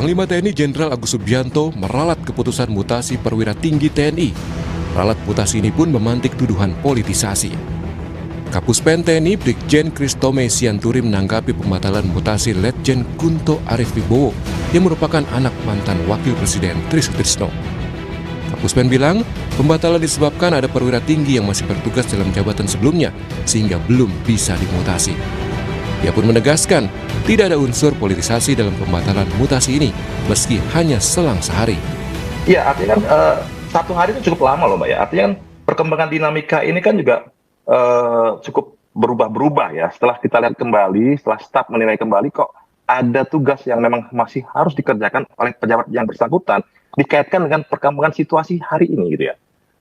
Panglima TNI Jenderal Agus Subianto meralat keputusan mutasi perwira tinggi TNI. Ralat mutasi ini pun memantik tuduhan politisasi. Kapuspen TNI Brigjen Kristome Sianturi menanggapi pembatalan mutasi Letjen Kunto Arief Wibowo yang merupakan anak mantan Wakil Presiden Tri Sutrisno. Kapuspen bilang, pembatalan disebabkan ada perwira tinggi yang masih bertugas dalam jabatan sebelumnya sehingga belum bisa dimutasi. Ia pun menegaskan, tidak ada unsur politisasi dalam pembatalan mutasi ini, meski hanya selang sehari. Iya, artinya kan 1 hari itu cukup lama loh Mbak ya. Artinya kan perkembangan dinamika ini kan juga cukup berubah-berubah ya. Setelah kita lihat kembali, setelah staf menilai kembali kok ada tugas yang memang masih harus dikerjakan oleh pejabat yang bersangkutan dikaitkan dengan perkembangan situasi hari ini gitu ya.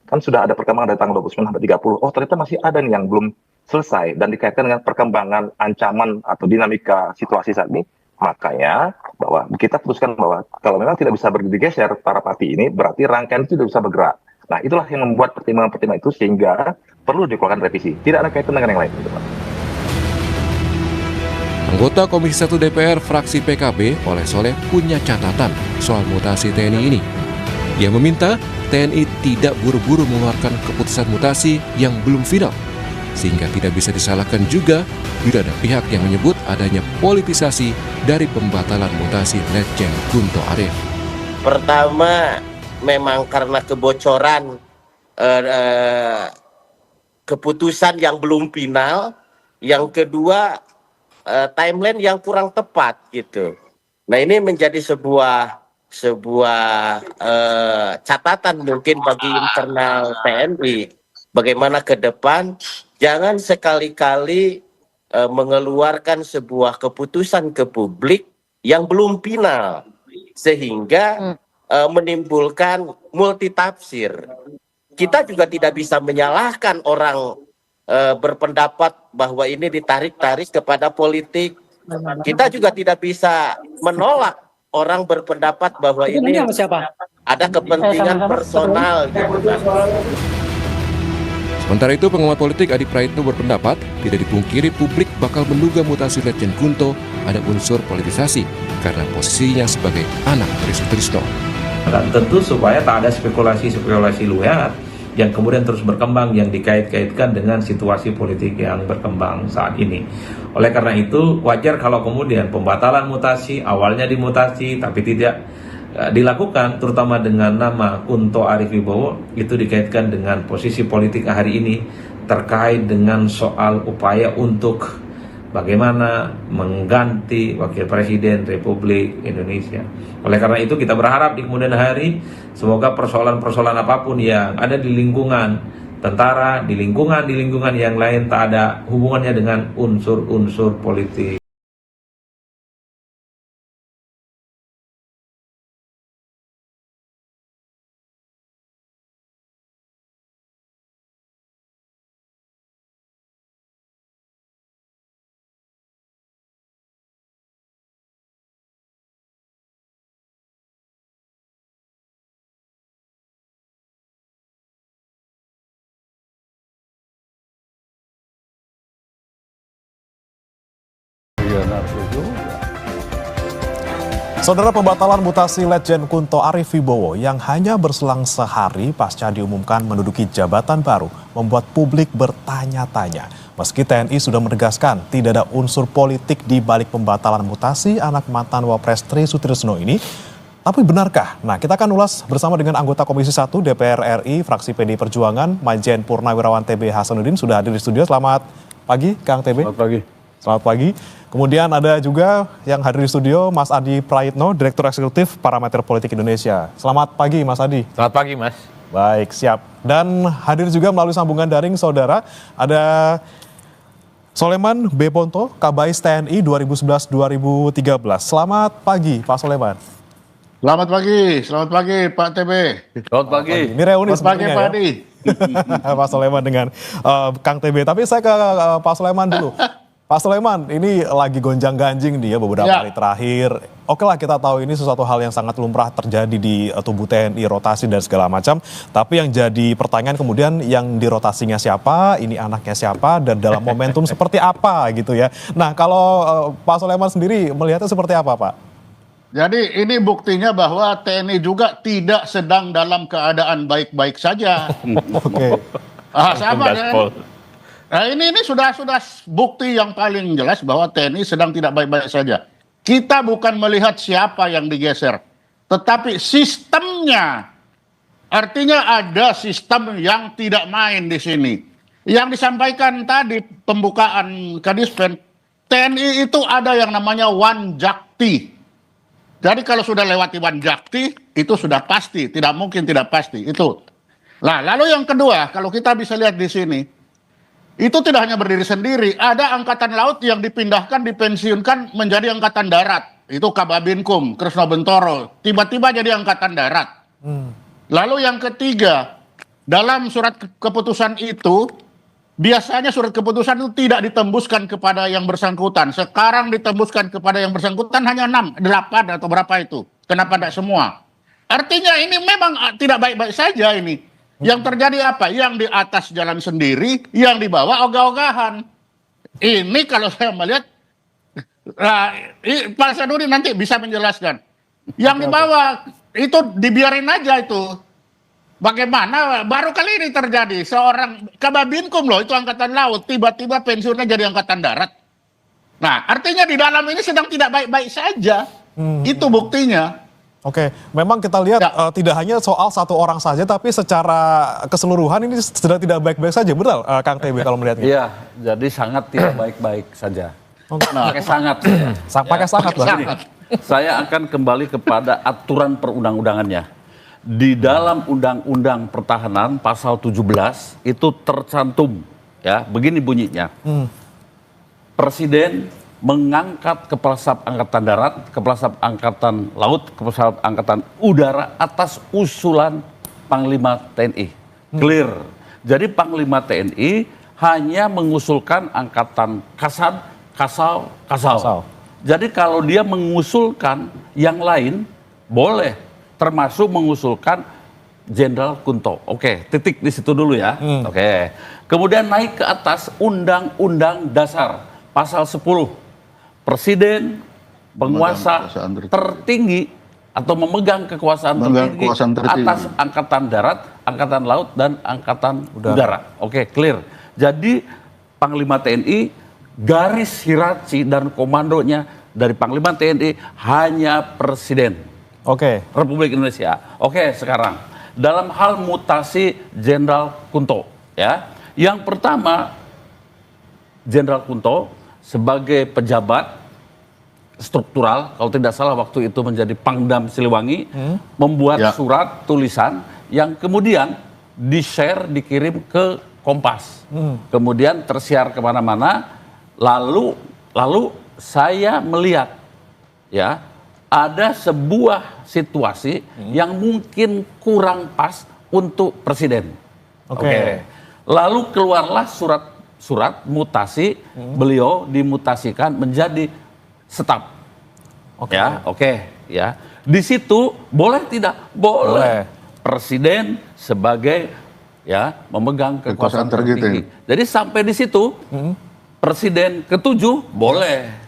Kan sudah ada perkembangan dari tanggal 29 sampai 30. Oh ternyata masih ada nih yang belum selesai dan dikaitkan dengan perkembangan ancaman atau dinamika situasi saat ini. Makanya bahwa kita putuskan bahwa kalau memang tidak bisa bergeser para parti ini berarti rangkaian itu tidak bisa bergerak. Nah itulah yang membuat pertimbangan-pertimbangan itu sehingga perlu dikeluarkan revisi. Tidak ada kaitan dengan yang lain. Gitu, Pak. Anggota Komisi 1 DPR fraksi PKB Oleh Soleh punya catatan soal mutasi TNI ini. Ia meminta TNI tidak buru-buru mengeluarkan keputusan mutasi yang belum final, sehingga tidak bisa disalahkan juga bila ada pihak yang menyebut adanya politisasi dari pembatalan mutasi Letjen Kunto Arief. Pertama, memang karena kebocoran keputusan yang belum final. Yang kedua, timeline yang kurang tepat gitu. Nah ini menjadi sebuah catatan mungkin bagi internal TNI. Bagaimana ke depan jangan sekali-kali mengeluarkan sebuah keputusan ke publik yang belum final sehingga menimbulkan multitafsir. Kita juga tidak bisa menyalahkan orang berpendapat bahwa ini ditarik-tarik kepada politik. Kita juga tidak bisa menolak orang berpendapat bahwa ini ada kepentingan personal. Sementara itu, pengamat politik Adi Praitno berpendapat tidak dipungkiri publik bakal menduga mutasi Letjen Kunto ada unsur politisasi karena posisinya sebagai anak Tri Sutrisno. Dan tentu supaya tak ada spekulasi-spekulasi liar yang kemudian terus berkembang yang dikait-kaitkan dengan situasi politik yang berkembang saat ini. Oleh karena itu wajar kalau kemudian pembatalan mutasi awalnya dimutasi tapi tidak dilakukan terutama dengan nama Kunto Arief Wibowo itu dikaitkan dengan posisi politik hari ini terkait dengan soal upaya untuk bagaimana mengganti Wakil Presiden Republik Indonesia. Oleh karena itu kita berharap di kemudian hari semoga persoalan-persoalan apapun yang ada di lingkungan tentara, di lingkungan yang lain tak ada hubungannya dengan unsur-unsur politik. Saudara, pembatalan mutasi Letjen Kunto Arief Wibowo yang hanya berselang sehari pasca diumumkan menduduki jabatan baru membuat publik bertanya-tanya. Meski TNI sudah menegaskan tidak ada unsur politik di balik pembatalan mutasi anak mantan Wapres Tri Sutrisno ini, tapi benarkah? Nah, kita akan ulas bersama dengan anggota Komisi 1 DPR RI fraksi PDI Perjuangan Majen Purnawirawan TB Hasanuddin sudah hadir di studio. Selamat pagi Kang TB. Selamat pagi. Selamat pagi. Kemudian ada juga yang hadir di studio Mas Adi Praitno, Direktur Eksekutif Parameter Politik Indonesia. Selamat pagi Mas Adi. Selamat pagi Mas. Baik, siap. Dan hadir juga melalui sambungan daring saudara, ada Soleman B. Ponto, Kabais TNI 2011-2013. Selamat pagi Pak Soleman. Selamat pagi Pak TB. Selamat pagi. Ini reuni Selamat pagi Pak Adi. Pak Soleman dengan Kang TB. Tapi saya ke Pak Soleman dulu. Pak Soleman, ini lagi gonjang-ganjing nih ya beberapa hari terakhir. Oke lah, kita tahu ini sesuatu hal yang sangat lumrah terjadi di tubuh TNI, rotasi dan segala macam. Tapi yang jadi pertanyaan kemudian yang dirotasinya siapa, ini anaknya siapa, dan dalam momentum seperti apa gitu ya. Nah kalau Pak Soleman sendiri melihatnya seperti apa Pak? Jadi ini buktinya bahwa TNI juga tidak sedang dalam keadaan baik-baik saja. Oke. Sama kan? Nah, ini sudah bukti yang paling jelas bahwa TNI sedang tidak baik-baik saja. Kita bukan melihat siapa yang digeser, tetapi sistemnya. Artinya ada sistem yang tidak main di sini. Yang disampaikan tadi pembukaan Kadispen, TNI itu ada yang namanya Wanjakti. Jadi kalau sudah lewati Wanjakti, itu sudah pasti, tidak mungkin tidak pasti, itu. Nah, lalu yang kedua, kalau kita bisa lihat di sini, itu tidak hanya berdiri sendiri, ada angkatan laut yang dipindahkan, dipensiunkan menjadi angkatan darat. Itu Kababinkum, Kresno Bentoro, tiba-tiba jadi angkatan darat. Lalu yang ketiga, dalam surat keputusan itu, biasanya surat keputusan itu tidak ditembuskan kepada yang bersangkutan. Sekarang ditembuskan kepada yang bersangkutan hanya 6, 8 atau berapa itu. Kenapa tidak semua? Artinya ini memang tidak baik-baik saja ini. Yang terjadi apa? Yang di atas jalan sendiri, yang di bawah ogah-ogahan. Ini kalau saya melihat, Pak Sanudin nanti bisa menjelaskan. Yang di bawah itu dibiarin aja itu. Bagaimana baru kali ini terjadi seorang Kababinkum loh, itu angkatan laut, tiba-tiba pensiunnya jadi angkatan darat. Nah, artinya di dalam ini sedang tidak baik-baik saja. Itu buktinya. Oke, memang kita lihat tidak hanya soal satu orang saja, tapi secara keseluruhan ini sedang tidak baik-baik saja, betul Kang TB kalau melihatnya? Iya, jadi sangat tidak baik-baik saja. Pakai sangat. Pakai sangat, Bang. Saya akan kembali kepada aturan perundang-undangannya. Di dalam Undang-Undang Pertahanan pasal 17 itu tercantum, ya, begini bunyinya. Presiden mengangkat Kepala Staf Angkatan Darat, Kepala Staf Angkatan Laut, Kepala Staf Angkatan Udara atas usulan Panglima TNI. Clear. Jadi Panglima TNI hanya mengusulkan angkatan Kasad, Kasal. Jadi kalau dia mengusulkan yang lain, boleh. Termasuk mengusulkan Jenderal Kunto. Oke, titik di situ dulu ya. Oke. Kemudian naik ke atas Undang-Undang Dasar pasal 10. Presiden penguasa tertinggi atau memegang kekuasaan tertinggi atas angkatan darat, angkatan laut dan angkatan udara. Oke, clear. Jadi Panglima TNI garis hierarki dan komandonya dari Panglima TNI hanya Presiden. Oke. Republik Indonesia. Oke, sekarang dalam hal mutasi Jenderal Kunto, ya. Yang pertama, Jenderal Kunto sebagai pejabat struktural, kalau tidak salah waktu itu menjadi Pangdam Siliwangi, membuat surat tulisan yang kemudian di-share, dikirim ke Kompas. Kemudian tersiar kemana-mana, lalu saya melihat, ya, ada sebuah situasi yang mungkin kurang pas untuk presiden. Oke. Lalu keluarlah surat mutasi, beliau dimutasikan menjadi staf. Ya. Di situ boleh tidak? Boleh. Presiden sebagai, ya, memegang kekuasaan tertinggi. Jadi sampai di situ Presiden ke-7 boleh.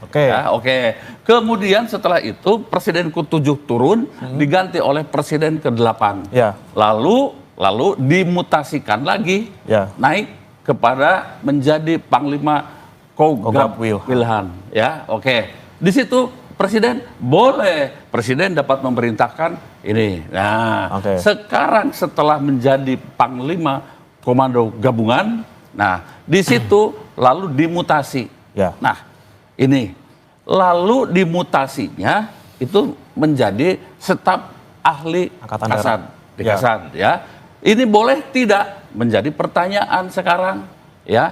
Oke. Kemudian setelah itu Presiden ke-7 turun, diganti oleh Presiden ke-8. Ya. Lalu dimutasikan lagi, naik kepada menjadi Panglima Kogab Wilhan. Ya, oke. Di situ Presiden boleh, Presiden dapat memerintahkan ini. Nah, sekarang setelah menjadi Panglima Komando Gabungan, nah di situ lalu dimutasi. Nah, ini lalu dimutasinya itu menjadi staf ahli Kasad, di Kasad, ya. Ini boleh tidak? Menjadi pertanyaan sekarang, ya.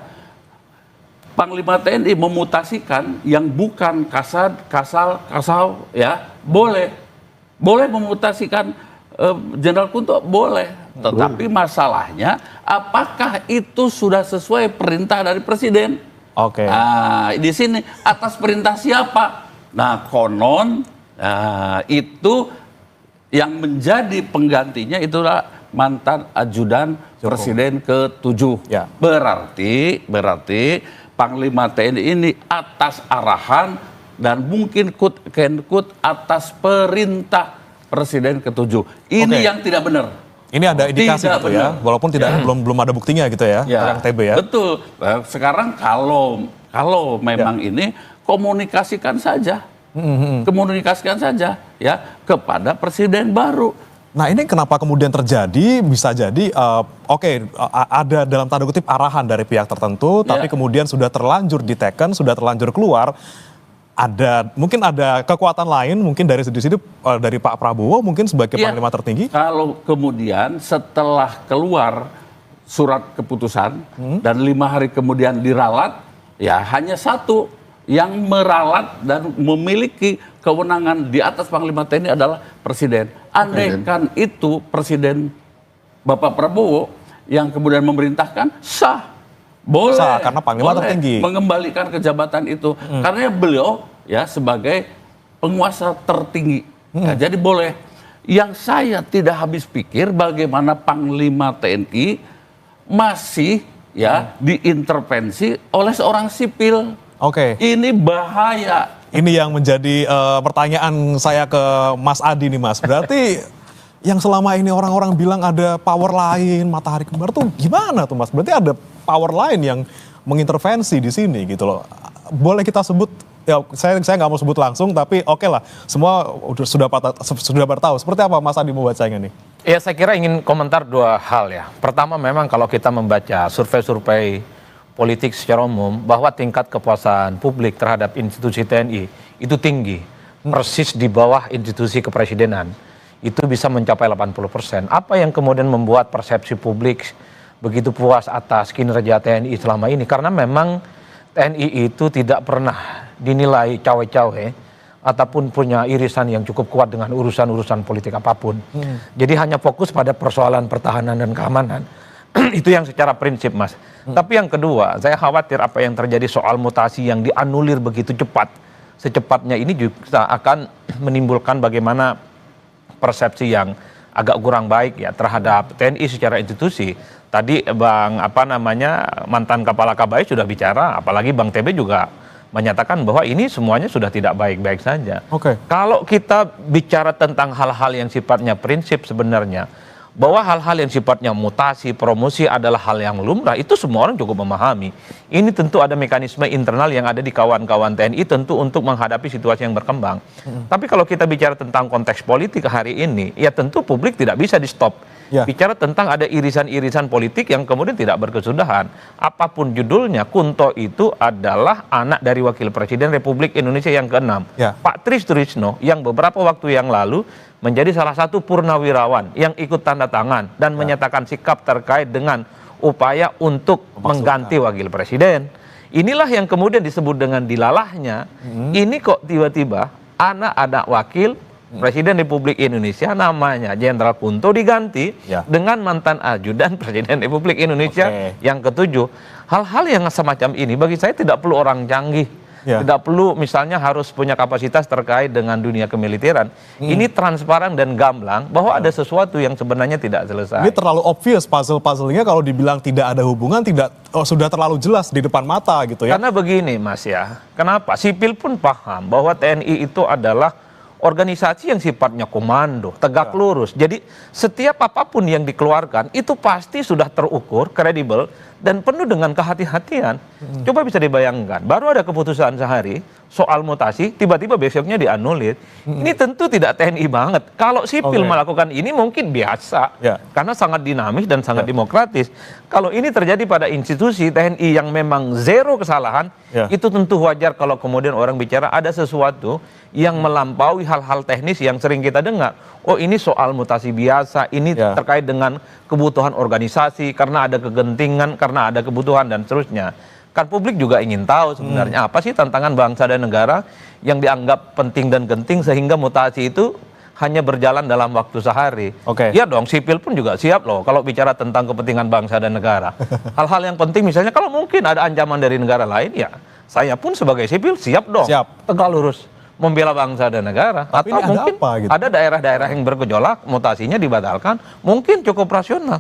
Panglima TNI memutasikan yang bukan Kasad, Kasal, ya, boleh memutasikan Jenderal Kunto, boleh. Tetapi masalahnya, apakah itu sudah sesuai perintah dari Presiden? Nah, di sini atas perintah siapa? Nah, konon itu yang menjadi penggantinya itulah mantan ajudan Presiden ke-7. Berarti Panglima TNI ini atas arahan dan mungkin quote atas perintah Presiden ke-7. Ini yang tidak benar. Ini ada indikasi Tidak gitu ya, benar. walaupun belum ada buktinya gitu ya, orang TB ya. Betul. Nah, sekarang kalau memang ini komunikasikan saja. Komunikasikan saja ya kepada presiden baru. Nah ini kenapa kemudian terjadi, bisa jadi ada dalam tanda kutip arahan dari pihak tertentu, tapi kemudian sudah terlanjur diteken, sudah terlanjur keluar, mungkin ada kekuatan lain, mungkin dari sini dari Pak Prabowo mungkin sebagai panglima tertinggi. Kalau kemudian setelah keluar surat keputusan dan 5 hari kemudian diralat, ya hanya satu yang meralat dan memiliki kewenangan di atas Panglima TNI adalah Presiden. Andaikan itu Presiden Bapak Prabowo yang kemudian memerintahkan, sah. Boleh. Sah, karena Panglima tertinggi. Mengembalikan ke jabatan itu. Karena beliau ya sebagai penguasa tertinggi. Ya, jadi boleh. Yang saya tidak habis pikir bagaimana Panglima TNI masih diintervensi oleh seorang sipil. Ini bahaya. Ini yang menjadi pertanyaan saya ke Mas Adi nih Mas. Berarti yang selama ini orang-orang bilang ada power lain, matahari kembar tuh gimana tuh Mas? Berarti ada power lain yang mengintervensi di sini gitu loh. Boleh kita sebut, ya saya nggak mau sebut langsung, tapi oke lah, semua sudah bertahu. Seperti apa Mas Adi membacanya nih? Ya saya kira ingin komentar 2 hal ya. Pertama memang kalau kita membaca survei-survei politik secara umum, bahwa tingkat kepuasan publik terhadap institusi TNI itu tinggi, persis di bawah institusi kepresidenan. Itu bisa mencapai 80%. Apa yang kemudian membuat persepsi publik begitu puas atas kinerja TNI selama ini? Karena memang TNI itu tidak pernah dinilai cawe-cawe ataupun punya irisan yang cukup kuat dengan urusan-urusan politik apapun. Jadi hanya fokus pada persoalan pertahanan dan keamanan. Itu yang secara prinsip Mas. Tapi yang kedua, saya khawatir apa yang terjadi soal mutasi yang dianulir begitu cepat. Secepatnya ini juga akan menimbulkan bagaimana persepsi yang agak kurang baik ya terhadap TNI secara institusi. Tadi mantan Kepala KBAI sudah bicara, apalagi Bang TB juga menyatakan bahwa ini semuanya sudah tidak baik-baik saja. Kalau kita bicara tentang hal-hal yang sifatnya prinsip sebenarnya, bahwa hal-hal yang sifatnya mutasi, promosi adalah hal yang lumrah, itu semua orang cukup memahami. Ini tentu ada mekanisme internal yang ada di kawan-kawan TNI tentu untuk menghadapi situasi yang berkembang. Tapi kalau kita bicara tentang konteks politik hari ini, ya tentu publik tidak bisa di-stop. Bicara tentang ada irisan-irisan politik yang kemudian tidak berkesudahan. Apapun judulnya, Kunto itu adalah anak dari Wakil Presiden Republik Indonesia yang ke-6. Pak Tris Trisno yang beberapa waktu yang lalu menjadi salah satu purnawirawan yang ikut tanda tangan dan menyatakan sikap terkait dengan upaya untuk mengganti Wakil Presiden. Inilah yang kemudian disebut dengan dilalahnya. Ini kok tiba-tiba anak Wakil Presiden Republik Indonesia namanya Jenderal Kunto diganti dengan mantan ajudan Presiden Republik Indonesia yang ke-7. Hal-hal yang semacam ini bagi saya tidak perlu orang canggih. Tidak perlu misalnya harus punya kapasitas terkait dengan dunia kemiliteran. Ini transparan dan gamblang bahwa ada sesuatu yang sebenarnya tidak selesai. Ini terlalu obvious puzzle-puzzlenya kalau dibilang tidak ada hubungan, sudah terlalu jelas di depan mata gitu ya. Karena begini Mas ya, kenapa? Sipil pun paham bahwa TNI itu adalah organisasi yang sifatnya komando, tegak lurus. Jadi setiap apapun yang dikeluarkan itu pasti sudah terukur, kredibel, dan penuh dengan kehati-hatian. Coba bisa dibayangkan, baru ada keputusan sehari soal mutasi, tiba-tiba besoknya dianulir. Ini tentu tidak TNI banget. Kalau sipil melakukan ini mungkin biasa, karena sangat dinamis dan sangat demokratis. Kalau ini terjadi pada institusi TNI yang memang zero kesalahan, itu tentu wajar kalau kemudian orang bicara ada sesuatu yang melampaui hal-hal teknis yang sering kita dengar. Oh ini soal mutasi biasa, ini terkait dengan kebutuhan organisasi, karena ada kegentingan, karena ada kebutuhan dan seterusnya. Kan publik juga ingin tahu sebenarnya apa sih tantangan bangsa dan negara yang dianggap penting dan genting sehingga mutasi itu hanya berjalan dalam waktu sehari. Ya dong, sipil pun juga siap loh kalau bicara tentang kepentingan bangsa dan negara. Hal-hal yang penting misalnya kalau mungkin ada ancaman dari negara lain, ya saya pun sebagai sipil siap dong, tegak lurus membela bangsa dan negara. Tapi atau mungkin gitu? ada daerah-daerah yang bergejolak, mutasinya dibatalkan, mungkin cukup rasional.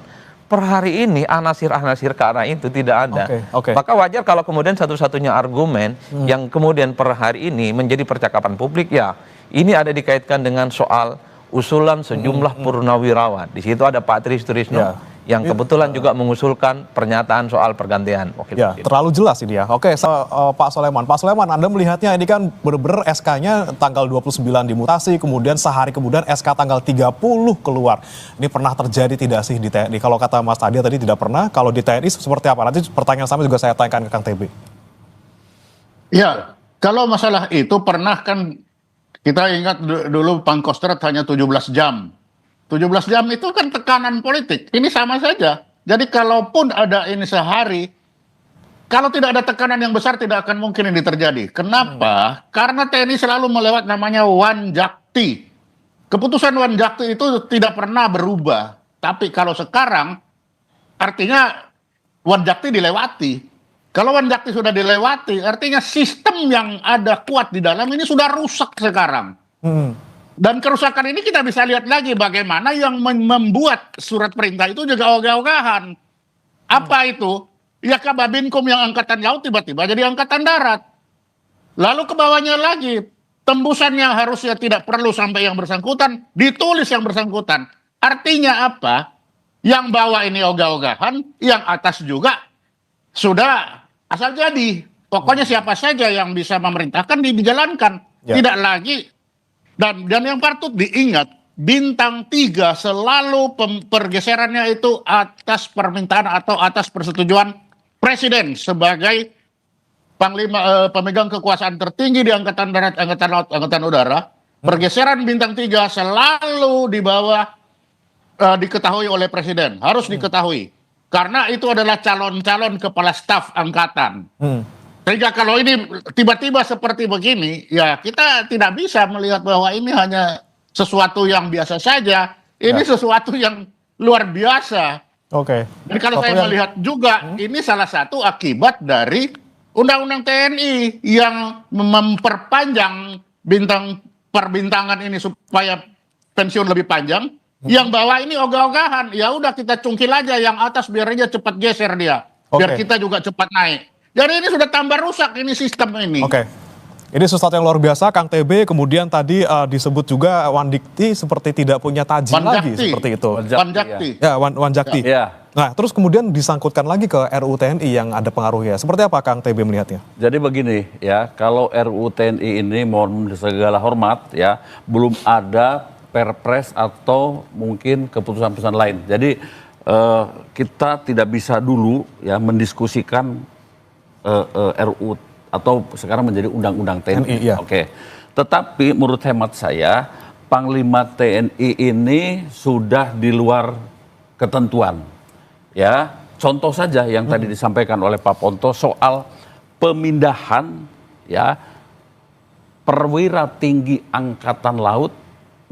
per hari ini anasir-anasir ke arah itu tidak ada. Oke. Maka wajar kalau kemudian satu-satunya argumen yang kemudian per hari ini menjadi percakapan publik, ya ini ada dikaitkan dengan soal usulan sejumlah purnawirawan. Di situ ada Pak Tri Sutrisno yang kebetulan juga mengusulkan pernyataan soal pergantian wakil presiden. Terlalu jelas ini ya. Oke, Pak Soleman. Pak Soleman, Anda melihatnya ini kan benar-benar SK-nya tanggal 29 dimutasi, kemudian sehari kemudian SK tanggal 30 keluar. Ini pernah terjadi tidak sih di TNI? Kalau kata Mas Tadia tadi tidak pernah, kalau di TNI seperti apa? Nanti pertanyaan sama juga saya tanyakan ke Kang TB. Ya, kalau masalah itu pernah kan kita ingat dulu Pangkostrat hanya 17 jam. 17 jam itu kan tekanan politik. Ini sama saja. Jadi kalaupun ada ini sehari, kalau tidak ada tekanan yang besar tidak akan mungkin ini terjadi. Kenapa? Karena TNI selalu melewat namanya Wanjakti. Keputusan Wanjakti itu tidak pernah berubah. Tapi kalau sekarang artinya Wanjakti dilewati. Kalau Wanjakti sudah dilewati, artinya sistem yang ada kuat di dalam ini sudah rusak sekarang. Dan kerusakan ini kita bisa lihat lagi bagaimana yang membuat surat perintah itu juga ogah-ogahan. Apa itu? Ya Kababinkum yang angkatan laut tiba-tiba jadi angkatan darat. Lalu ke bawahnya lagi, tembusan yang harusnya tidak perlu sampai yang bersangkutan, ditulis yang bersangkutan. Artinya apa? Yang bawah ini ogah-ogahan, yang atas juga sudah asal jadi. Pokoknya siapa saja yang bisa memerintahkan dijalankan. Tidak lagi. Dan yang patut diingat, bintang 3 selalu pergeserannya itu atas permintaan atau atas persetujuan presiden sebagai panglima pemegang kekuasaan tertinggi di angkatan darat, angkatan laut, angkatan udara. Pergeseran bintang 3 selalu di bawah diketahui oleh presiden, harus diketahui. Karena itu adalah calon-calon kepala staf angkatan. Sehingga kalau ini tiba-tiba seperti begini, ya kita tidak bisa melihat bahwa ini hanya sesuatu yang biasa saja. Ini sesuatu yang luar biasa. Dan kalau saya melihat juga, ini salah satu akibat dari Undang-Undang TNI yang memperpanjang perbintangan ini supaya pensiun lebih panjang. Yang bawah ini ogah-ogahan. Ya udah kita cungkil aja, yang atas biar aja cepat geser dia. Biar kita juga cepat naik. Jadi ini sudah tambah rusak ini sistem ini. Ini sesuatu yang luar biasa, Kang TB. Kemudian tadi disebut juga Wandikti seperti tidak punya taji lagi seperti itu. Wanjakti. Ya, Wanjakti. Nah, terus kemudian disangkutkan lagi ke RUU TNI yang ada pengaruhnya. Seperti apa Kang TB melihatnya? Jadi begini ya, kalau RUU TNI ini mohon segala hormat ya, belum ada perpres atau mungkin keputusan-keputusan lain. Jadi kita tidak bisa dulu ya mendiskusikan RUU atau sekarang menjadi undang-undang TNI. Tetapi menurut hemat saya, Panglima TNI ini sudah di luar ketentuan. Ya, contoh saja yang tadi disampaikan oleh Pak Ponto soal pemindahan ya perwira tinggi angkatan laut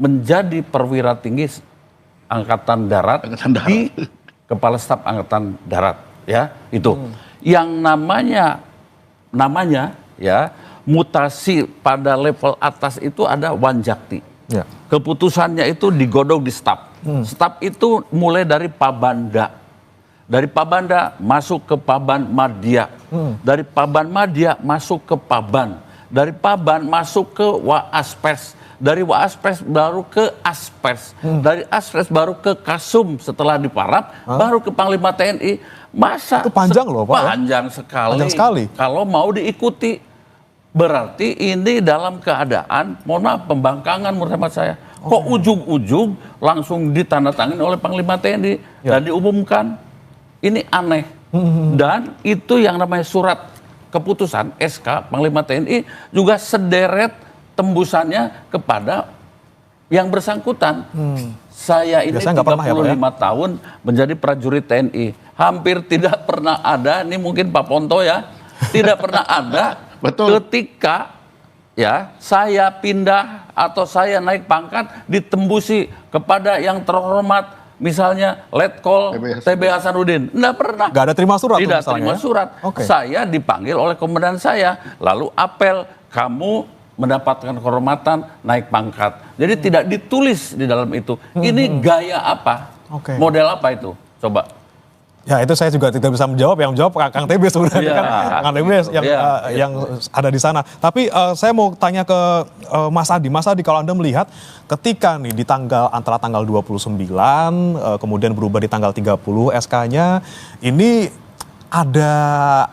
menjadi perwira tinggi angkatan darat di Kepala Staf Angkatan Darat, ya itu. Yang namanya ya mutasi pada level atas itu ada Wanjakti. Keputusannya itu digodok di staf. Staf itu mulai dari Pabanda. Dari Pabanda masuk ke Paban Madya. Dari Paban Madya masuk ke Paban. Dari Paban masuk ke Waaspers. Dari Waaspers baru ke Aspers. Dari Aspers baru ke Kasum setelah diparap, baru ke Panglima TNI. Masa itu panjang loh Pak. Panjang sekali. Panjang sekali. Kalau mau diikuti, berarti ini dalam keadaan, mohon maaf, pembangkangan menurut hemat saya. Kok ujung-ujung langsung ditandatangani oleh Panglima TNI dan diumumkan? Ini aneh. Dan itu yang namanya surat keputusan SK Panglima TNI juga sederet tembusannya kepada yang bersangkutan. Saya ini 35 tahun menjadi prajurit TNI. Hampir tidak pernah ada, ini mungkin Pak Ponto ya, tidak pernah ada ketika ya saya pindah atau saya naik pangkat ditembusi kepada yang terhormat, misalnya Letkol TB Hasanuddin. Nggak pernah. Nggak ada terima surat. Tidak terima surat. Saya dipanggil oleh komandan saya, lalu apel, kamu mendapatkan kehormatan naik pangkat. Jadi tidak ditulis di dalam itu. Ini gaya apa? Model apa itu? Coba. Ya itu saya juga tidak bisa menjawab, yang menjawab Kang TB sebenarnya kan, Kang TB yang ada di sana. Tapi saya mau tanya ke Mas Adi, kalau Anda melihat ketika nih di antara tanggal 29 kemudian berubah di tanggal 30 SK-nya, ini ada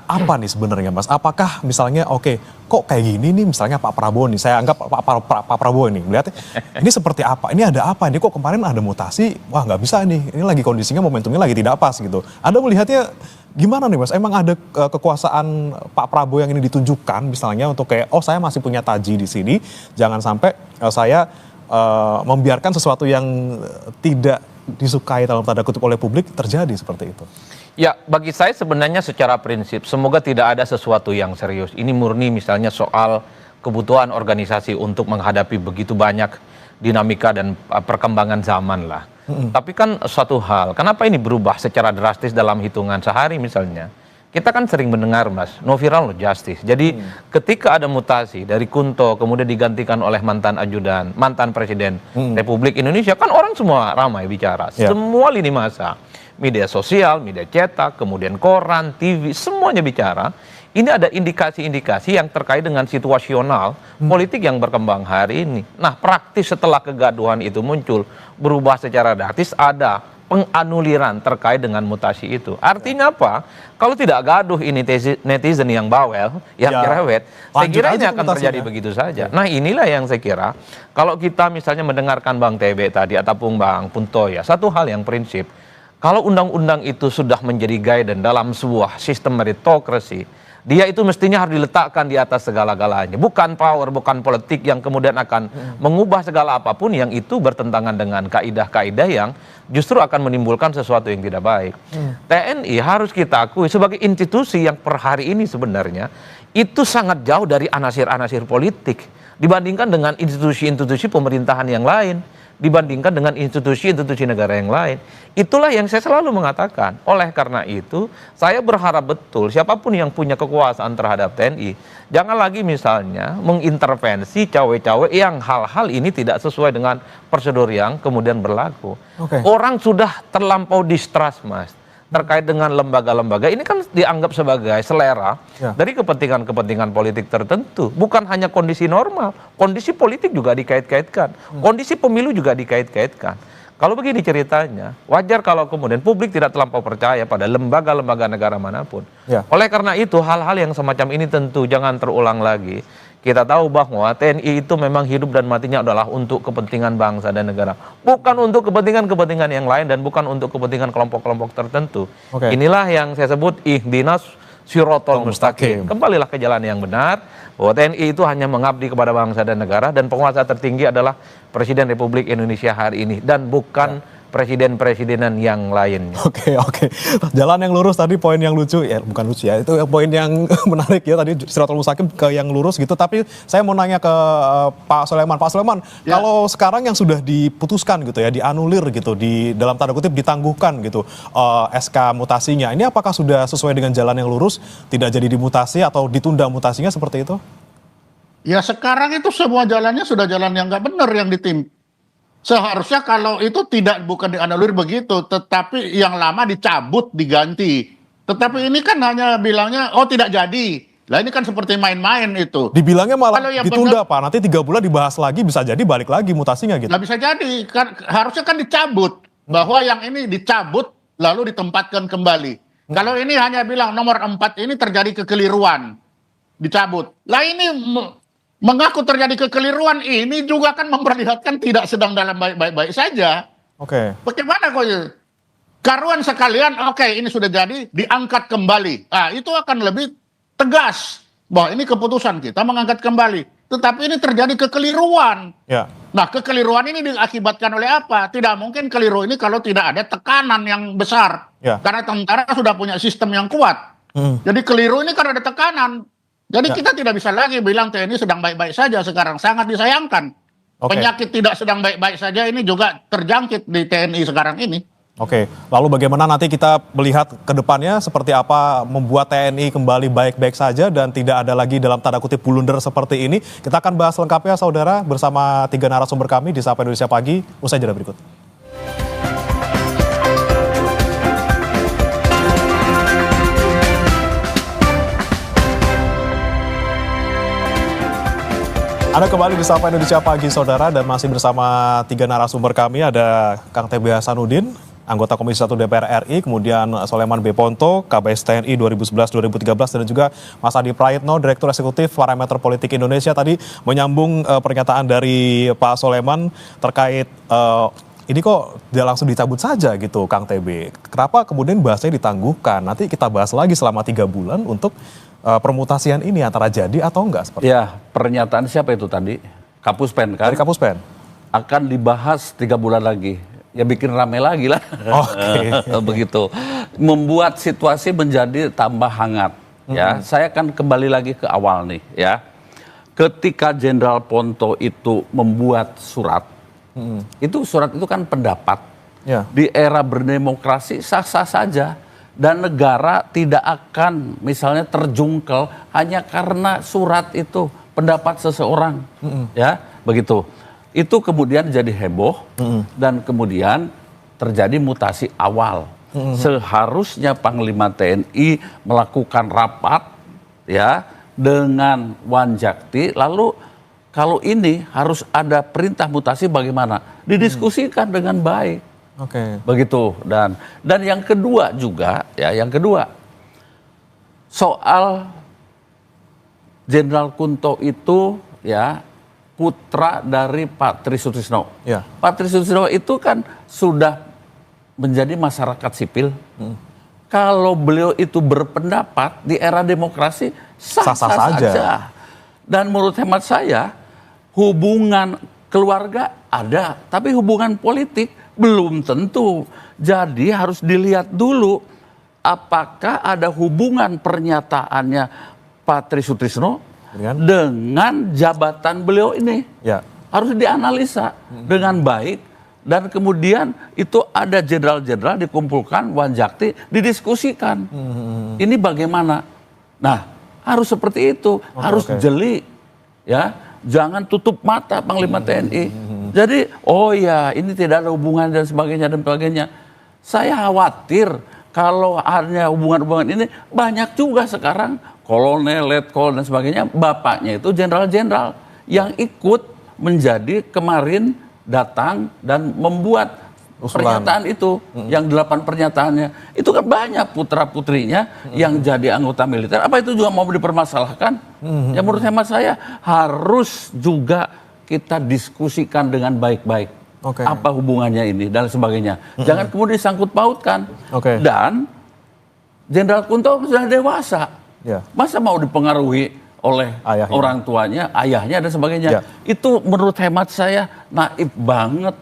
apa nih sebenarnya Mas? Apakah misalnya kok kayak gini nih misalnya Pak Prabowo nih, saya anggap Pak Prabowo ini melihat ini seperti apa? Ini ada apa? Ini kok kemarin ada mutasi? Wah nggak bisa nih, ini lagi kondisinya momentumnya lagi tidak pas gitu. Anda melihatnya gimana nih Mas? Emang ada kekuasaan Pak Prabowo yang ini ditunjukkan misalnya untuk kayak saya masih punya taji di sini, jangan sampai saya membiarkan sesuatu yang tidak disukai dalam tanda kutip oleh publik terjadi seperti itu. Ya, bagi saya sebenarnya secara prinsip, semoga tidak ada sesuatu yang serius. Ini murni misalnya soal kebutuhan organisasi untuk menghadapi begitu banyak dinamika dan perkembangan zaman lah. Tapi kan suatu hal, kenapa ini berubah secara drastis dalam hitungan sehari misalnya? Kita kan sering mendengar Mas, no viral no justice. Jadi ketika ada mutasi dari Kunto kemudian digantikan oleh mantan presiden Republik Indonesia, kan orang semua ramai bicara. Semua lini masa. Media sosial, media cetak, kemudian koran, TV, semuanya bicara. Ini ada indikasi-indikasi yang terkait dengan situasional politik yang berkembang hari ini. Nah, praktis setelah kegaduhan itu muncul, berubah secara drastis, ada penganuliran terkait dengan mutasi itu. Artinya apa? Kalau tidak gaduh ini netizen yang bawel, yang cerewet, saya kira ini akan terjadi begitu saja. Nah, inilah yang saya kira, kalau kita misalnya mendengarkan Bang TB tadi, ataupun Bang Punto ya, satu hal yang prinsip, kalau undang-undang itu sudah menjadi guidance dalam sebuah sistem meritokrasi, dia itu mestinya harus diletakkan di atas segala-galanya. Bukan power, bukan politik yang kemudian akan mengubah segala apapun yang itu bertentangan dengan kaidah-kaidah yang justru akan menimbulkan sesuatu yang tidak baik. TNI harus kita akui sebagai institusi yang per hari ini sebenarnya itu sangat jauh dari anasir-anasir politik dibandingkan dengan institusi-institusi pemerintahan yang lain, dibandingkan dengan institusi-institusi negara yang lain. Itulah yang saya selalu mengatakan. Oleh karena itu, saya berharap betul siapapun yang punya kekuasaan terhadap TNI, jangan lagi misalnya mengintervensi cawe-cawe yang hal-hal ini tidak sesuai dengan prosedur yang kemudian berlaku. Orang sudah terlampau distrust Mas, terkait dengan lembaga-lembaga ini kan dianggap sebagai selera dari kepentingan-kepentingan politik tertentu. Bukan hanya kondisi normal, kondisi politik juga dikait-kaitkan, kondisi pemilu juga dikait-kaitkan. Kalau begini ceritanya, wajar kalau kemudian publik tidak terlampau percaya pada lembaga-lembaga negara manapun. Oleh karena itu, hal-hal yang semacam ini tentu jangan terulang lagi. Kita tahu bahwa TNI itu memang hidup dan matinya adalah untuk kepentingan bangsa dan negara. Bukan untuk kepentingan-kepentingan yang lain dan bukan untuk kepentingan kelompok-kelompok tertentu. Inilah yang saya sebut ihdinas sirotol mustaqim. Kembalilah ke jalan yang benar, bahwa TNI itu hanya mengabdi kepada bangsa dan negara dan penguasa tertinggi adalah Presiden Republik Indonesia hari ini dan bukan presiden-presidenan yang lainnya. Oke. Jalan yang lurus tadi, poin yang lucu, ya bukan lucu ya, itu poin yang menarik ya tadi, siratul mustaqim ke yang lurus gitu. Tapi saya mau nanya ke Pak Soleman. Pak Soleman, kalau sekarang yang sudah diputuskan gitu ya, dianulir gitu, di dalam tanda kutip ditangguhkan gitu SK mutasinya, ini apakah sudah sesuai dengan jalan yang lurus, tidak jadi dimutasi atau ditunda mutasinya seperti itu? Ya sekarang itu semua jalannya sudah jalan yang nggak benar yang ditim. Seharusnya kalau itu bukan dianulir begitu, tetapi yang lama dicabut, diganti. Tetapi ini kan hanya bilangnya, tidak jadi. Lah ini kan seperti main-main itu. Dibilangnya malah ditunda Pak, nanti 3 bulan dibahas lagi, bisa jadi balik lagi mutasinya gitu. Nggak bisa jadi, harusnya kan dicabut. Bahwa yang ini dicabut, lalu ditempatkan kembali. Kalau ini hanya bilang nomor 4 ini terjadi kekeliruan, dicabut. Lah ini mengaku terjadi kekeliruan ini juga kan memperlihatkan tidak sedang dalam baik-baik saja. Bagaimana kok karuan sekalian, ini sudah jadi, diangkat kembali. Itu akan lebih tegas bahwa ini keputusan kita mengangkat kembali. Tetapi ini terjadi kekeliruan. Nah, kekeliruan ini diakibatkan oleh apa? Tidak mungkin keliru ini kalau tidak ada tekanan yang besar. Karena tentara sudah punya sistem yang kuat. Jadi keliru ini karena ada tekanan. Jadi kita tidak bisa lagi bilang TNI sedang baik-baik saja sekarang. Sangat disayangkan. Penyakit tidak sedang baik-baik saja ini juga terjangkit di TNI sekarang ini. Lalu bagaimana nanti kita melihat ke depannya seperti apa membuat TNI kembali baik-baik saja dan tidak ada lagi dalam tanda kutip blunder seperti ini. Kita akan bahas lengkapnya saudara bersama 3 narasumber kami di Sapa Indonesia Pagi. Usai jeda berikut. Anda kembali di Sapa Indonesia Pagi, Saudara, dan masih bersama 3 narasumber kami. Ada Kang TB Hasanuddin, anggota Komisi 1 DPR RI, kemudian Soleman B. Ponto, KBS TNI 2011-2013, dan juga Mas Adi Praitno, Direktur Eksekutif Parameter Politik Indonesia. Tadi menyambung pernyataan dari Pak Soleman terkait ini kok dia langsung dicabut saja gitu, Kang TB. Kenapa kemudian bahasanya ditangguhkan? Nanti kita bahas lagi selama 3 bulan untuk permutasian ini antara jadi atau enggak seperti Ya, pernyataan siapa itu tadi? Kapus Pen kan? dari Kapus Pen. Akan dibahas 3 bulan lagi. Ya bikin rame lagi lah. Oke. Begitu. Membuat situasi menjadi tambah hangat. Ya, saya akan kembali lagi ke awal nih ya. Ketika Jenderal Ponto itu membuat surat, itu surat itu kan pendapat. Ya. Di era berdemokrasi sah-sah saja. Dan negara tidak akan misalnya terjungkel hanya karena surat itu, pendapat seseorang. Ya, begitu. Itu kemudian jadi heboh dan kemudian terjadi mutasi awal. Seharusnya Panglima TNI melakukan rapat ya dengan Wanjakti, lalu kalau ini harus ada perintah mutasi bagaimana? Didiskusikan dengan baik. Oke. Begitu. Dan yang kedua juga ya, yang kedua soal Jenderal Kunto itu ya putra dari Pak Tri Sutrisno. Ya. Pak Tri Sutrisno itu kan sudah menjadi masyarakat sipil. Kalau beliau itu berpendapat di era demokrasi sah-sah saja. Dan menurut hemat saya hubungan keluarga ada, tapi hubungan politik belum tentu. Jadi harus dilihat dulu apakah ada hubungan pernyataannya Pak Tri Sutrisno dengan jabatan beliau ini. Ya. Harus dianalisa dengan baik dan kemudian itu ada jenderal-jenderal dikumpulkan, Wanjakti didiskusikan. Ini bagaimana? Nah, harus seperti itu, harus jeli ya. Jangan tutup mata Panglima TNI. Jadi, oh ya ini tidak ada hubungan dan sebagainya dan sebagainya. Saya khawatir kalau hanya hubungan-hubungan ini banyak juga sekarang kolonel, letkol dan sebagainya. Bapaknya itu jenderal-jenderal yang ikut menjadi kemarin datang dan membuat pernyataan itu. Yang 8 pernyataannya. Itu kan banyak putra-putrinya yang jadi anggota militer. Apa itu juga mau dipermasalahkan? Ya menurut hemat saya harus juga kita diskusikan dengan baik-baik. Apa hubungannya ini dan sebagainya. Jangan kemudian disangkut pautkan. Dan Jenderal Kunto sudah dewasa. Masa mau dipengaruhi oleh orang tuanya, ayahnya dan sebagainya. Itu menurut hemat saya naif banget.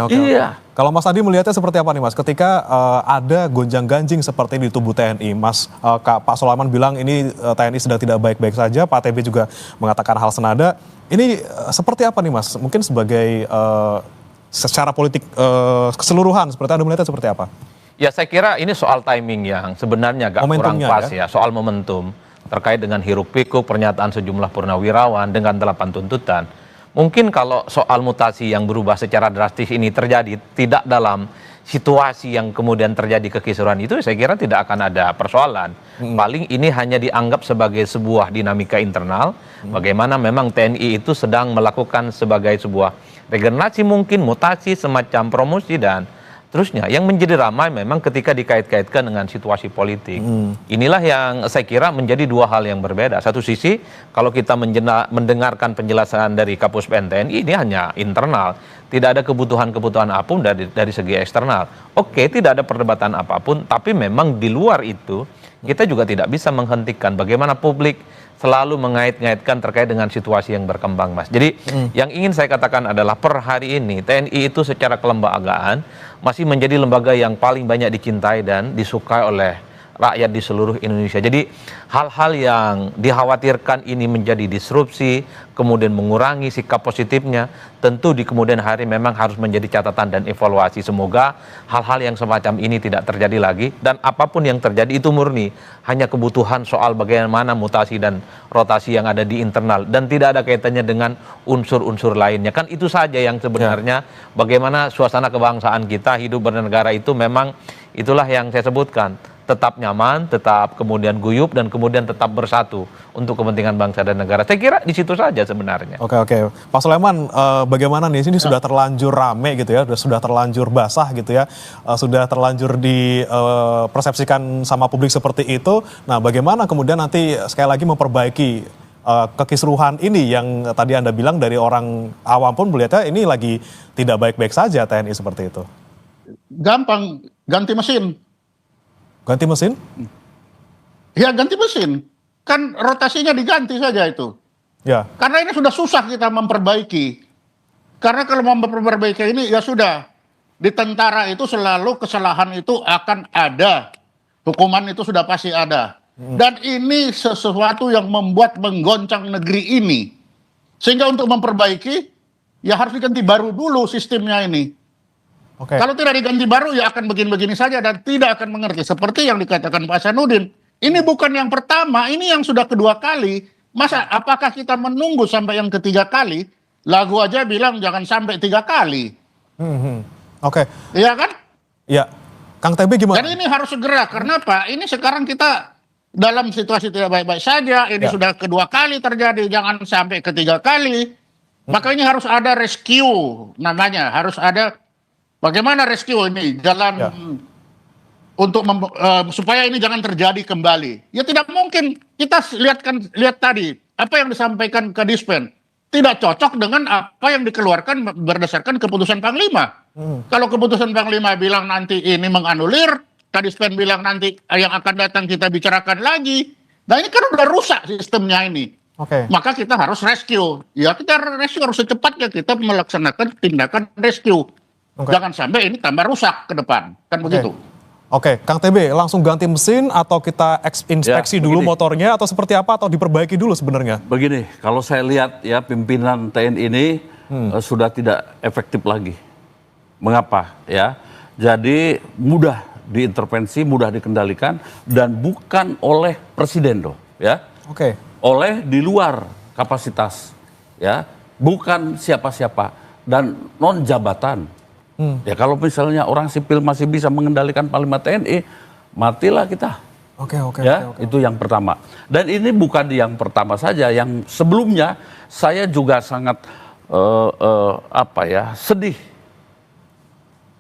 Iya. Kalau Mas Adi melihatnya seperti apa nih Mas? Ketika ada gonjang-ganjing seperti di tubuh TNI, Pak Soleman bilang ini TNI sedang tidak baik-baik saja, Pak TB juga mengatakan hal senada. Ini seperti apa nih Mas? Mungkin sebagai secara politik keseluruhan, seperti Anda melihatnya seperti apa? Ya saya kira ini soal timing yang sebenarnya agak kurang pas ya, soal momentum terkait dengan hiruk pikuk pernyataan sejumlah purnawirawan dengan 8 tuntutan. Mungkin kalau soal mutasi yang berubah secara drastis ini terjadi tidak dalam situasi yang kemudian terjadi kekisruhan itu, saya kira tidak akan ada persoalan. Paling ini hanya dianggap sebagai sebuah dinamika internal, bagaimana memang TNI itu sedang melakukan sebagai sebuah regenerasi, mungkin mutasi semacam promosi dan terusnya. Yang menjadi ramai memang ketika dikait-kaitkan dengan situasi politik. Inilah yang saya kira menjadi 2 hal yang berbeda. Satu sisi kalau kita mendengarkan penjelasan dari Kapus Pen TNI, ini hanya internal. Tidak ada kebutuhan-kebutuhan apapun dari segi eksternal. Oke, tidak ada perdebatan apapun, tapi memang di luar itu kita juga tidak bisa menghentikan bagaimana publik selalu mengait-ngaitkan terkait dengan situasi yang berkembang, Mas. Jadi yang ingin saya katakan adalah per hari ini TNI itu secara kelembagaan masih menjadi lembaga yang paling banyak dicintai dan disukai oleh rakyat di seluruh Indonesia. Jadi hal-hal yang dikhawatirkan ini menjadi disrupsi, kemudian mengurangi sikap positifnya, tentu di kemudian hari memang harus menjadi catatan dan evaluasi. Semoga hal-hal yang semacam ini tidak terjadi lagi, dan apapun yang terjadi itu murni hanya kebutuhan soal bagaimana mutasi dan rotasi yang ada di internal, dan tidak ada kaitannya dengan unsur-unsur lainnya. Kan itu saja yang sebenarnya bagaimana suasana kebangsaan kita hidup bernegara itu memang itulah yang saya sebutkan. tetap nyaman, tetap kemudian guyup, dan kemudian tetap bersatu untuk kepentingan bangsa dan negara. Saya kira di situ saja sebenarnya. Oke. Pak Sulaiman, bagaimana nih? Ini sudah terlanjur rame gitu ya, sudah terlanjur basah gitu ya, sudah terlanjur dipersepsikan sama publik seperti itu. Nah, bagaimana kemudian nanti sekali lagi memperbaiki kekisruhan ini yang tadi Anda bilang dari orang awam pun melihatnya ini lagi tidak baik-baik saja TNI seperti itu? Gampang, ganti mesin. Ganti mesin? Ya ganti mesin. Kan rotasinya diganti saja itu. Ya. Karena ini sudah susah kita memperbaiki. Karena kalau memperbaiki ini ya sudah. Di tentara itu selalu kesalahan itu akan ada. Hukuman itu sudah pasti ada. Dan ini sesuatu yang membuat menggoncang negeri ini. Sehingga untuk memperbaiki ya harus diganti baru dulu sistemnya ini. Oke. Kalau tidak diganti baru ya akan begini-begini saja dan tidak akan mengerti. Seperti yang dikatakan Pak Hasanuddin. Ini bukan yang pertama, ini yang sudah kedua kali. Masa apakah kita menunggu sampai yang ketiga kali? Lagu aja bilang jangan sampai 3 kali. Oke. Iya kan? Ya. Kang TB gimana? Dan ini harus segera. Kenapa? Ini sekarang kita dalam situasi tidak baik-baik saja. Ini sudah kedua kali terjadi. Jangan sampai ketiga kali. Makanya harus ada rescue namanya. Harus ada bagaimana rescue ini jalan untuk supaya ini jangan terjadi kembali. Ya tidak mungkin kita lihat tadi apa yang disampaikan ke Dispen tidak cocok dengan apa yang dikeluarkan berdasarkan keputusan Panglima. Kalau keputusan Panglima bilang nanti ini menganulir, Kadispen bilang nanti yang akan datang kita bicarakan lagi. Nah ini kan udah rusak sistemnya ini. Maka kita harus rescue. Ya kita rescue harus secepatnya kita melaksanakan tindakan rescue. Jangan sampai ini tambah rusak ke depan. Kan begitu. Oke, Kang TB langsung ganti mesin atau kita inspeksi dulu motornya atau seperti apa atau diperbaiki dulu sebenarnya? Begini, kalau saya lihat ya pimpinan TNI ini sudah tidak efektif lagi. Mengapa? Ya, jadi mudah diintervensi, mudah dikendalikan dan bukan oleh presiden loh, ya. Oleh di luar kapasitas, ya, bukan siapa-siapa dan non jabatan. Ya kalau misalnya orang sipil masih bisa mengendalikan Panglima TNI, matilah kita. Itu yang pertama. Dan ini bukan yang pertama saja, yang sebelumnya saya juga sangat sedih.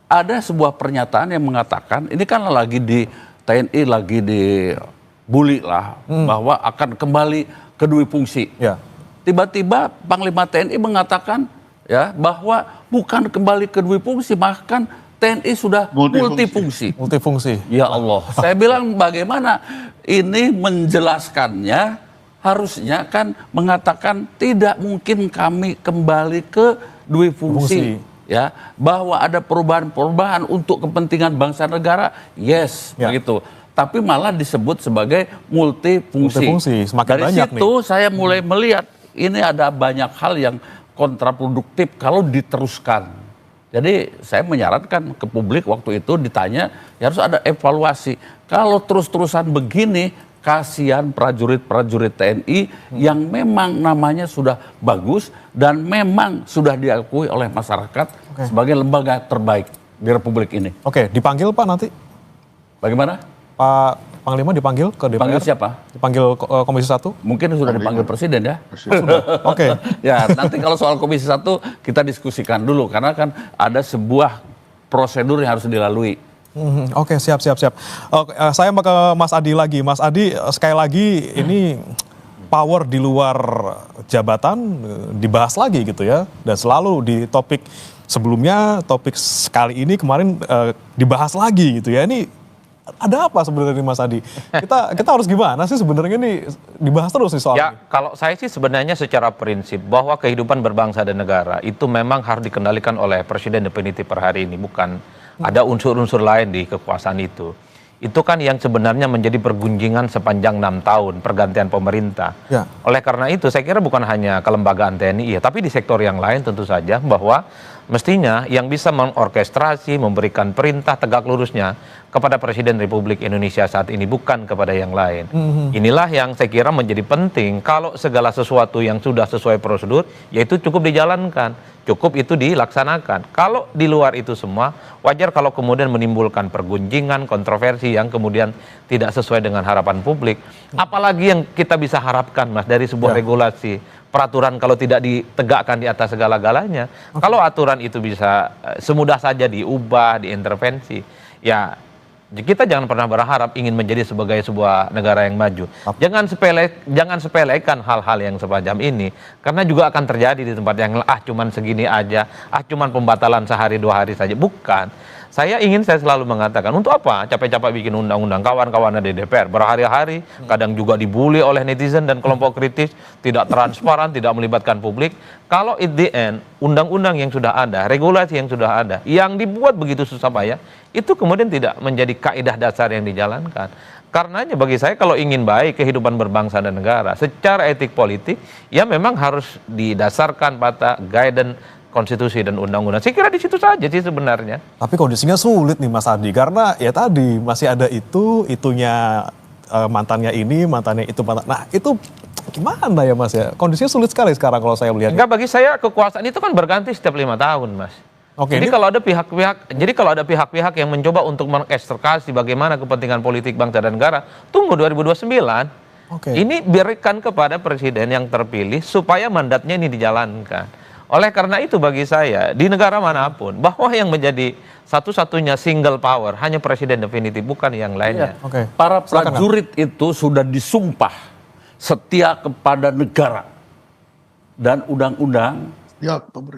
Ada sebuah pernyataan yang mengatakan ini kan lagi di TNI lagi dibully lah bahwa akan kembali ke dui fungsi. Tiba-tiba Panglima TNI mengatakan ya bahwa bukan kembali ke dui fungsi, bahkan TNI sudah multifungsi. Ya Allah, saya bilang bagaimana ini menjelaskannya, harusnya kan mengatakan tidak mungkin kami kembali ke dui fungsi. Ya, bahwa ada perubahan-perubahan untuk kepentingan bangsa negara, begitu. Tapi malah disebut sebagai multifungsi. Semakin dari banyak situ saya mulai melihat ini ada banyak hal yang kontraproduktif kalau diteruskan. Jadi saya menyarankan ke publik waktu itu ditanya, ya harus ada evaluasi. Kalau terus-terusan begini, kasihan prajurit-prajurit TNI yang memang namanya sudah bagus dan memang sudah diakui oleh masyarakat sebagai lembaga terbaik di Republik ini. Dipanggil Pak nanti? Bagaimana? Pak Panglima dipanggil ke DPR? Dipanggil siapa? Dipanggil Komisi 1? Mungkin sudah dipanggil Presiden ya. Sudah. Ya nanti kalau soal Komisi 1 kita diskusikan dulu karena kan ada sebuah prosedur yang harus dilalui. Siap. Saya mau ke Mas Adi lagi. Mas Adi, sekali lagi ini power di luar jabatan dibahas lagi gitu ya. Dan selalu di topik sebelumnya, topik sekali ini kemarin dibahas lagi gitu ya. Ini ada apa sebenarnya Mas Adi? Kita harus gimana sih sebenarnya ini dibahas terus nih soal ini? Kalau saya sih sebenarnya secara prinsip bahwa kehidupan berbangsa dan negara itu memang harus dikendalikan oleh Presiden definitif per hari ini, bukan ada unsur-unsur lain di kekuasaan itu. Itu kan yang sebenarnya menjadi pergunjingan sepanjang 6 tahun pergantian pemerintah. Oleh karena itu saya kira bukan hanya kelembagaan TNI ya, tapi di sektor yang lain tentu saja bahwa Mestinya yang bisa mengorkestrasi, memberikan perintah tegak lurusnya kepada Presiden Republik Indonesia saat ini, bukan kepada yang lain. Inilah yang saya kira menjadi penting. Kalau segala sesuatu yang sudah sesuai prosedur, yaitu cukup dijalankan, cukup itu dilaksanakan. Kalau di luar itu semua, wajar kalau kemudian menimbulkan pergunjingan, kontroversi yang kemudian tidak sesuai dengan harapan publik. Apalagi yang kita bisa harapkan, Mas, dari sebuah regulasi, peraturan kalau tidak ditegakkan di atas segala-galanya. Kalau aturan itu bisa semudah saja diubah, diintervensi, ya kita jangan pernah berharap ingin menjadi sebagai sebuah negara yang maju. Jangan sepelekan hal-hal yang semacam ini, karena juga akan terjadi di tempat yang cuman segini aja, cuman pembatalan sehari 2 hari saja. Bukan. Saya selalu mengatakan, untuk apa capek-capek bikin undang-undang, kawan-kawan di DPR berhari-hari, kadang juga dibully oleh netizen dan kelompok kritis, tidak transparan, tidak melibatkan publik. Kalau at the end, undang-undang yang sudah ada, regulasi yang sudah ada, yang dibuat begitu susah payah, itu kemudian tidak menjadi kaidah dasar yang dijalankan. Karenanya bagi saya, kalau ingin baik kehidupan berbangsa dan negara, secara etik politik, ya memang harus didasarkan pada guidance konstitusi dan undang-undang. Saya kira di situ saja sih sebenarnya. Tapi kondisinya sulit nih Mas Adi, karena ya tadi masih ada itunya mantannya ini, mantannya itu, nah itu gimana ya Mas ya? Kondisinya sulit sekali sekarang kalau saya melihat. Enggak, bagi saya kekuasaan itu kan berganti setiap 5 tahun, Mas. Oke, jadi kalau ada pihak-pihak yang mencoba untuk mengekstrakasi bagaimana kepentingan politik bangsa dan negara, tunggu 2029. Ini berikan kepada presiden yang terpilih supaya mandatnya ini dijalankan. Oleh karena itu bagi saya, di negara manapun, bahwa yang menjadi satu-satunya single power hanya presiden definitif, bukan yang lainnya. Para prajurit itu sudah disumpah setia kepada negara dan undang-undang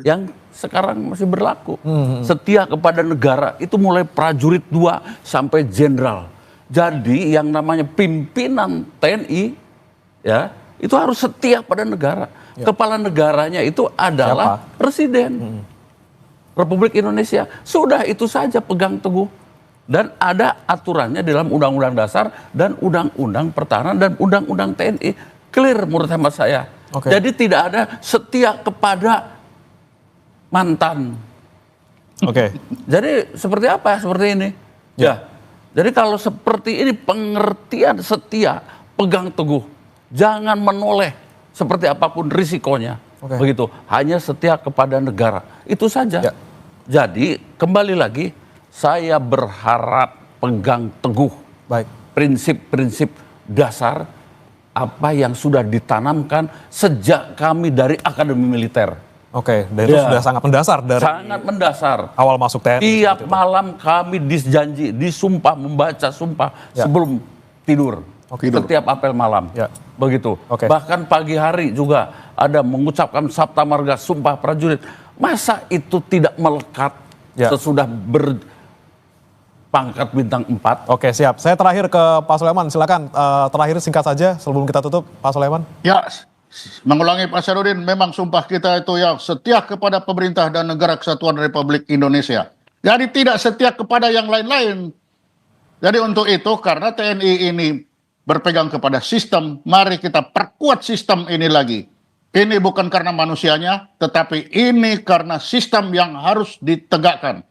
yang sekarang masih berlaku. Setia kepada negara itu mulai prajurit 2 sampai jenderal. Jadi yang namanya pimpinan TNI ya itu harus setia pada negara. Kepala negaranya itu adalah Presiden Republik Indonesia. Sudah itu saja, pegang teguh. Dan ada aturannya dalam Undang-Undang Dasar dan Undang-Undang Pertahanan dan Undang-Undang TNI. Clear menurut hemat saya. Jadi tidak ada setia kepada mantan. Jadi seperti apa? Seperti ini. Jadi kalau seperti ini pengertian setia, pegang teguh. Jangan menoleh. Seperti apapun risikonya, begitu. Hanya setia kepada negara, itu saja. Jadi kembali lagi, saya berharap pegang teguh prinsip-prinsip dasar apa yang sudah ditanamkan sejak kami dari Akademi Militer. Dan itu sudah sangat mendasar dari sangat mendasar. Awal masuk TNI. Tiap malam kami disumpah membaca sumpah sebelum tidur. Setiap apel malam, begitu. Bahkan pagi hari juga ada mengucapkan Sabta Marga, sumpah prajurit. Masa itu tidak melekat sesudah berpangkat bintang 4? Siap. Saya terakhir ke Pak Sulaiman, silakan. Terakhir singkat saja sebelum kita tutup, Pak Sulaiman. Ya, mengulangi Pak Syarudin, memang sumpah kita itu yang setia kepada pemerintah dan negara kesatuan Republik Indonesia. Jadi tidak setia kepada yang lain-lain. Jadi untuk itu, karena TNI ini berpegang kepada sistem, mari kita perkuat sistem ini lagi. Ini bukan karena manusianya, tetapi ini karena sistem yang harus ditegakkan.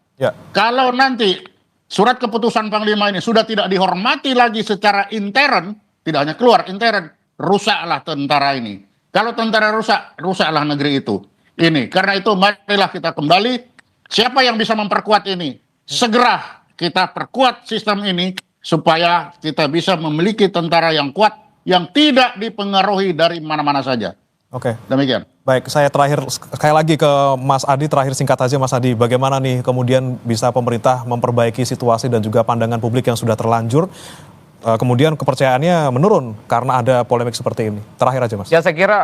Kalau nanti surat keputusan Panglima ini sudah tidak dihormati lagi secara intern, tidak hanya keluar intern, rusaklah tentara ini. Kalau tentara rusak, rusaklah negeri itu. Ini, karena itu marilah kita kembali. Siapa yang bisa memperkuat ini? Segera kita perkuat sistem ini, supaya kita bisa memiliki tentara yang kuat, yang tidak dipengaruhi dari mana-mana saja. Demikian. Baik, saya terakhir sekali lagi ke Mas Adi, terakhir singkat saja Mas Adi, bagaimana nih kemudian bisa pemerintah memperbaiki situasi dan juga pandangan publik yang sudah terlanjur, kemudian kepercayaannya menurun karena ada polemik seperti ini. Terakhir aja Mas. Ya, saya kira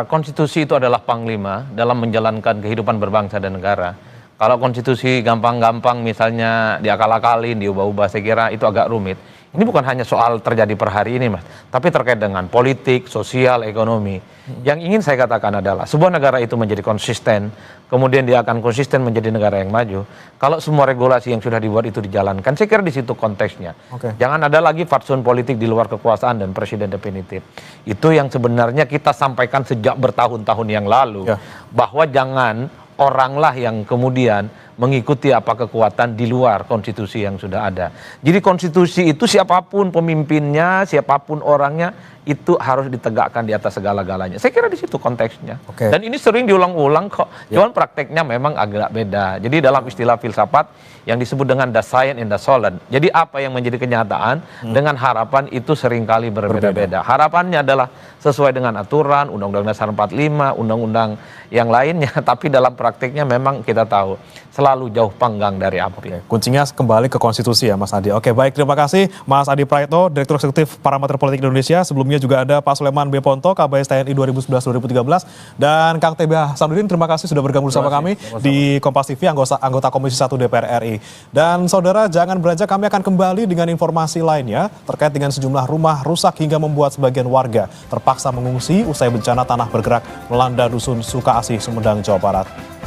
konstitusi itu adalah panglima dalam menjalankan kehidupan berbangsa dan negara. Kalau konstitusi gampang-gampang misalnya diakal-akalin, diubah-ubah, saya kira itu agak rumit. Ini bukan hanya soal terjadi per hari ini, Mas, tapi terkait dengan politik, sosial, ekonomi. Yang ingin saya katakan adalah sebuah negara itu menjadi konsisten, kemudian dia akan konsisten menjadi negara yang maju. Kalau semua regulasi yang sudah dibuat itu dijalankan, saya kira di situ konteksnya. Jangan ada lagi fatsun politik di luar kekuasaan dan presiden definitif. Itu yang sebenarnya kita sampaikan sejak bertahun-tahun yang lalu, bahwa jangan oranglah yang kemudian mengikuti apa kekuatan di luar konstitusi yang sudah ada. Jadi konstitusi itu siapapun pemimpinnya, siapapun orangnya, itu harus ditegakkan di atas segala-galanya. Saya kira di situ konteksnya. Oke. Dan ini sering diulang-ulang kok. Cuman prakteknya memang agak beda. Jadi dalam istilah filsafat yang disebut dengan the science and the solent. Jadi apa yang menjadi kenyataan dengan harapan itu seringkali berbeda-beda. Harapannya adalah sesuai dengan aturan, Undang-Undang Dasar 45, undang-undang yang lainnya. Tapi dalam prakteknya memang kita tahu selalu jauh panggang dari api. Kuncinya kembali ke konstitusi ya Mas Adi. Oke, baik, terima kasih Mas Adi Praetno, Direktur Eksekutif Parameter Politik Indonesia. Sebelumnya juga ada Pak Suleman B. Ponto, KBS TNI 2011-2013. Dan Kang TB Hasanuddin, terima kasih sudah bergabung bersama kami di Kompas TV, anggota Komisi 1 DPR RI. Dan saudara, jangan beranjak, kami akan kembali dengan informasi lainnya terkait dengan sejumlah rumah rusak hingga membuat sebagian warga terpaksa mengungsi usai bencana tanah bergerak melanda Dusun Sukaasih, Sumedang, Jawa Barat.